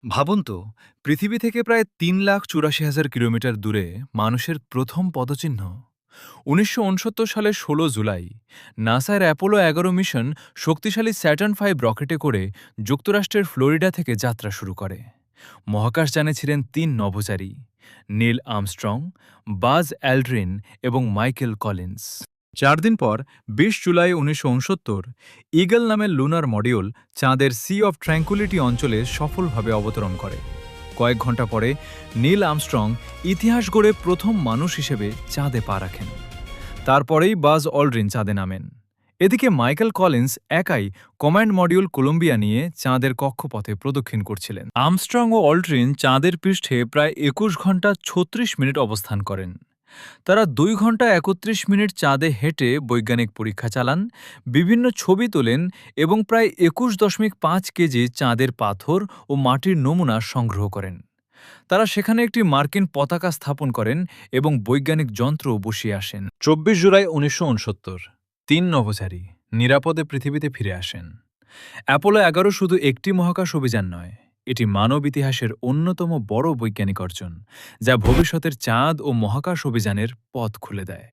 ভাবুন তো, পৃথিবী থেকে প্রায় ৩,৮৪,০০০ কিলোমিটার দূরে মানুষের প্রথম পদচিহ্ন। ১৯৬৯ সালের ১৬ জুলাই নাসার অ্যাপোলো ১১ মিশন শক্তিশালী স্যাটার্ন ৫ রকেটে করে যুক্তরাষ্ট্রের ফ্লোরিডা থেকে যাত্রা শুরু করে। মহাকাশযানে ছিলেন ৩ নভোচারী: নীল আর্মস্ট্রং, বাজ অ্যালড্রিন এবং মাইকেল কলিন্স। ৪ দিন পর ২০ জুলাই ১৯৬৯ ঈগল নামের লুনার মডিউল চাঁদের সি অফ ট্র্যাঙ্কুইলিটি অঞ্চলে সফলভাবে অবতরণ করে। কয়েক ঘন্টা পরে নীল আর্মস্ট্রং ইতিহাস গড়ে প্রথম মানুষ হিসেবে চাঁদে পা রাখেন। তারপরেই বাজ অল্ড্রিন চাঁদে নামেন। এদিকে মাইকেল কলিন্স একাই কমান্ড মডিউল কলম্বিয়া নিয়ে চাঁদের কক্ষপথে প্রদক্ষিণ করছিলেন। আর্মস্ট্রং ও অল্ড্রিন চাঁদের পৃষ্ঠে প্রায় ২১ ঘন্টা ৩৬ মিনিট অবস্থান করেন। তারা ২ ঘন্টা ৩১ মিনিট চাঁদে হেঁটে বৈজ্ঞানিক পরীক্ষা চালান, বিভিন্ন ছবি তোলেন এবং প্রায় ২১.৫ কেজি চাঁদের পাথর ও মাটির নমুনা সংগ্রহ করেন। তারা সেখানে একটি মার্কিন পতাকা স্থাপন করেন এবং বৈজ্ঞানিক যন্ত্র বসিয়ে আসেন। ২৪ জুলাই ১৯৬৯ ৩ নভোচারী নিরাপদে পৃথিবীতে ফিরে আসেন। অ্যাপোলো ১১ শুধু একটি মহাকাশ অভিযান নয়, এটি মানব ইতিহাসের অন্যতম বড় বৈজ্ঞানিক অর্জন, যা ভবিষ্যতের চাঁদ ও মহাকাশ অভিযানের পথ খুলে দেয়।